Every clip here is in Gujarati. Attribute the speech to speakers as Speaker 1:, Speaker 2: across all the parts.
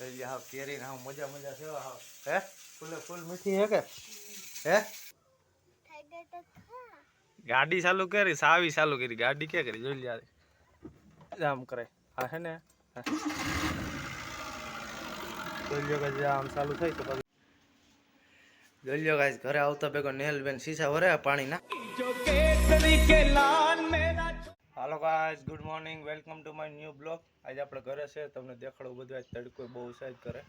Speaker 1: હા કેરી હા મજા મજા છે હા હે ફૂલે ફૂલ મીઠી હે કે હે ગાડી ચાલુ કરી સાવી ચાલુ કરી ગાડી કે કરી જોઈ લે આમ કરે હા હે ને જોઈ લ્યો કે આમ ચાલુ થઈ તો જોઈ લ્યો ગાઈસ ઘરે આવતા ભેગો નેલ બેન સીસા વરે પાણી ના hello guys good morning welcome to my new blog આજે આપણે ઘરે છે તમને દેખાડું બધું આજ તડકો બહુ સાઈજ કરે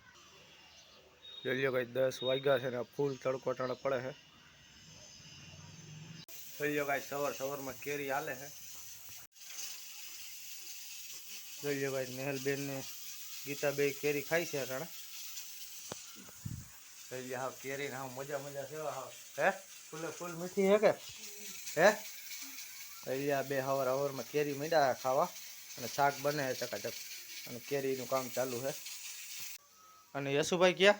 Speaker 1: જોઈ લ્યો ગાઈસ 10 વાગ્યા છે ને ફૂલ તડકો ટાણે પડે છે જોઈ લ્યો ગાઈસ સવારમાં કેરી હાલે છે જોઈ લ્યો ગાઈસ નેહલ બેન ને ગીતા બે કેરી ખાઈ છે ટાણે જોઈ લ્યો હા કેરી હા મજા મજા છે હા હે ફૂલે ફૂલ મીઠી હે કે હે અહીંયા બે હવારમાં કેરી મીડા ખાવા અને શાક બને છે ચકાચક અને કેરીનું કામ ચાલુ છે અને યશુભાઈ ક્યાં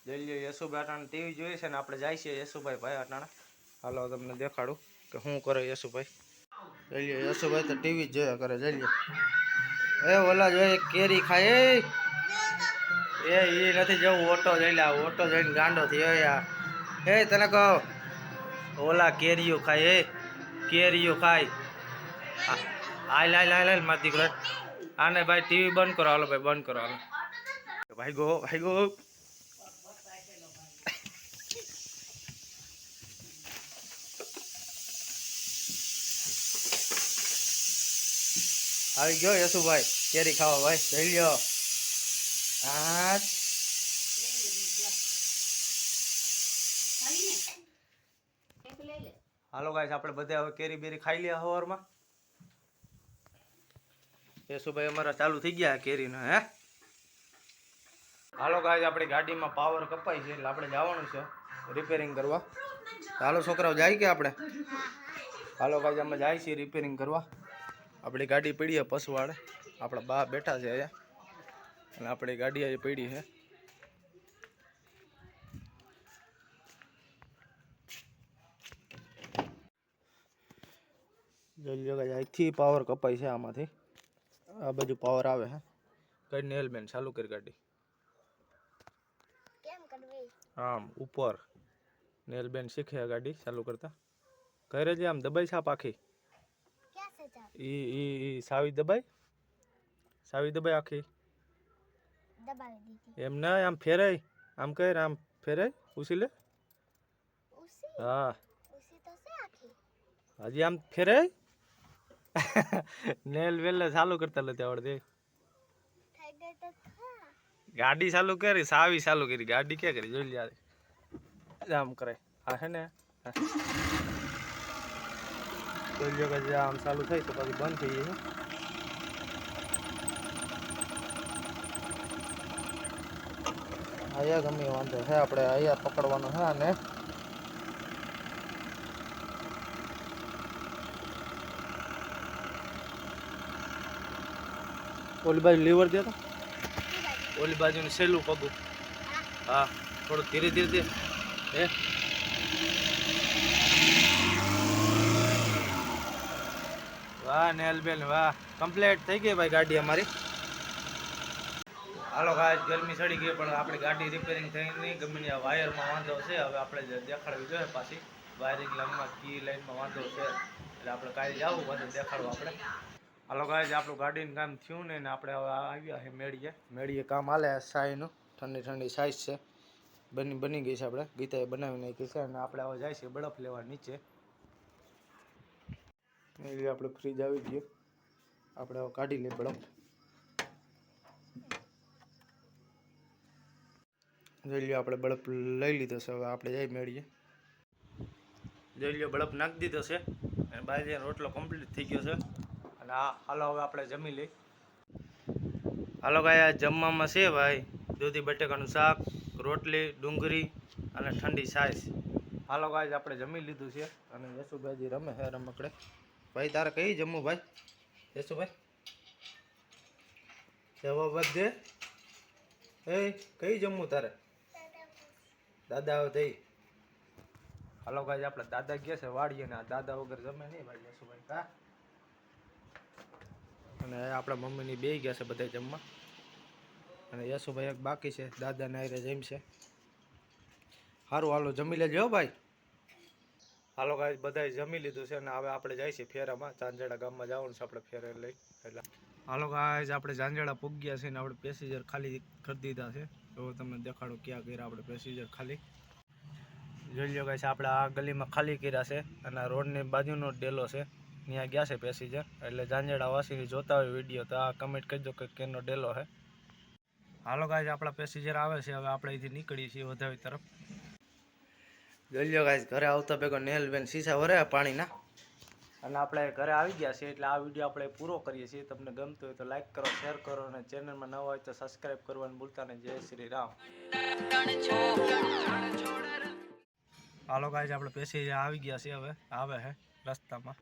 Speaker 1: જોઈ લ્યો યશુભાઈ અટાણે ટીવી જોઈએ છે ને આપણે જાય છીએ યશુભાઈ ભાઈ અટાણે હાલો તમને દેખાડું કે શું કરે યશુભાઈ જોઈ લ્યો યશુભાઈ તો ટીવી જ જોયા કરે જોઈ લ્યો એ ઓલા જોઈએ કેરી ખાય એ નથી જવું ઓટો જઈ લે ઓટો જઈને ગાંડો થયો યાર હે તને કહો ઓલા કેરીઓ ખાય એ કેરીઓ ખાય હાલ હાલ હાલ હાલ મારી દીકરો આને ભાઈ ટીવી બંધ કરો હાલો ભાઈ બંધ કરો હાલો ભાઈ ગો આવી ગયો યશુભાઈ કેરી ખાવા ભાઈ જઈ લ્યો હા હાલો ગાઈસ આપણે બધા હવે કેરી બેરી ખાઈ લ્યા હવારમાં યશુભાઈ અમારા ચાલુ થઈ ગયા કેરીનો હે હાલો ગાઈસ આપણી ગાડીમાં પાવર કપાઈ છે એટલે આપણે જવાનું છે રિપેરિંગ કરવા હાલો છોકરાઓ જાય કે આપણે હાલો ગાઈસ અમે જાય છીએ રિપેરિંગ કરવા આપણી ગાડી પડી છે પસવાડે આપણા બા બેઠા છે અહીંયા અને આપણી ગાડી અહીં પડી છે જોઈ લો ગાઈસ અહીંથી પાવર કપાય છે આમાંથી આ બાજુ પાવર આવે છે કઈ નેલ બેન ચાલુ કરી ગાડી આમ ઉપર નેલ બેન શીખે ગાડી ચાલુ કરતા કરે છે આમ દબાઈ છાપ આખી ઈ સાવી દબાઈ આખી એમ ના આમ ફેરાય આમ કર આમ ફેરાય ઉસી લે હા હજી આમ ફેરાય નેલ વેલ ચાલુ કરતા નથી આવડતી ગાડી ચાલુ કરી સાવી ચાલુ કરી ગાડી ક્યાં કરી જોઈ લે આમ કરે હા હે ને જોઈ લો કે આમ ચાલુ થઈ તો પછી બંધ થઈ જાય અહીંયા ગમે વાંધો છે આપણે અહીંયા પકડવાનું છે અને ઓલી બાજુ લીવર દે તો ઓલી બાજુનું સહેલું પગું હા થોડું ધીરે ધીરે દે હે વાહ નેલબેન વાહ કમ્પ્લીટ થઈ ગઈ ભાઈ ગાડી અમારી હાલો ગાઈસ ગરમી ચડી ગઈ પણ આપણી ગાડી રિપેરિંગ થઈ નહીં ગમે ત્યાં વાયરમાં વાંધો છે હવે આપણે દેખાડવી જોઈએ પાછી વાયરિંગ લાઈનમાં કી લાઈનમાં વાંધો છે એટલે આપણે કાલે જવું બધું દેખાડવું આપણે હાલો ગાઈસ આપણું ગાડીનું કામ થયું ને આપણે હવે આવ્યા છે મેળીએ કામ હાલે સાઈનું ઠંડી ઠંડી સાઈઝ છે બની ગઈ છે આપણે ગીતાએ બનાવી નાખી છે અને આપણે હવે જાય છે બરફ લેવા નીચે એટલે આપણે ફ્રીજ આવી ગયું આપણે હવે કાઢી લઈએ બરફ જોઈ લ્યો આપણે બરફ લઈ લીધો છે હવે આપણે જઈ મેળીએ જોઈ લ્યો બરફ નાખી દીધો છે અને બાજરીનો રોટલો કમ્પ્લીટ થઈ ગયો છે અને હાલો હવે આપણે જમી લઈ હાલો ગાય જમવામાં છે ભાઈ દૂધી બટેકાનું શાક રોટલી ડુંગળી અને ઠંડી છાશ હાલો ગાય આપણે જમી લીધું છે અને યશુભાઈ રમે છે રમકડે ભાઈ તારે કઈ જમવું ભાઈ યશુભાઈ જવાબ દે એ કઈ જમવું તારે દાદા હવે થઈ હાલો ગાય આપણે દાદા ગયા છે વાડીએ ને દાદા વગર જમે નહીં ભાઈ યશુભાઈ કા અને આપણા મમ્મીની બે ગયા છે બધા જમવા, અને યશુભાઈ એક બાકી છે, દાદાને આરે જમશે. સારું હાલો જમી લેજો ભાઈ. હાલો ગાઈસ બધાએ જમી લીધું છે અને હવે આપણે જાય છે ફેરામાં. ચાંદેડા ગામમાં જવાનું છે આપણે ફેરે લઈ. એટલે હાલો ગાઈસ આપણે ચાંદેડા પૂગ્યા છે ને આપણે પેસેન્જર ખાલી કરી દીધા છે. તો તમને દેખાડો ક્યાં કર્યા આપણે પેસેન્જર ખાલી. જોઈ લો ગાઈસ આપણે આ ગલીમાં ખાલી કર્યા છે અને રોડની બાજુનો ડેલો છે, ત્યાં ગયા છે પેસેન્જર. એટલે ચાંદેડા વાસીની જોતા હોય વિડીયો તો આ કમેન્ટ કરજો કે કેનો ડેલો છે. હાલો ગાઈસ આપણા પેસેન્જર આવે છે, હવે આપણે અહીંથી નીકળીએ છીએ વધાવી તરફ. જોઈ લો ગાઈસ ઘરે આવતા ભેગો નેહલબેન સીસા વરે પાણીના, અને આપણે ઘરે આવી ગયા છીએ. એટલે આ વિડીયો આપણે પૂરો કરીએ છીએ. તમને ગમતું હોય તો લાઈક કરો, શેર કરો અને ચેનલમાં નવા હોય તો સબસ્ક્રાઈબ કરવાનું ભૂલતા નહીં. જય શ્રી રામ. હાલો ગાઈસ આપણે પેસેન્જર આવી ગયા છે, હવે આવે છે રસ્તામાં.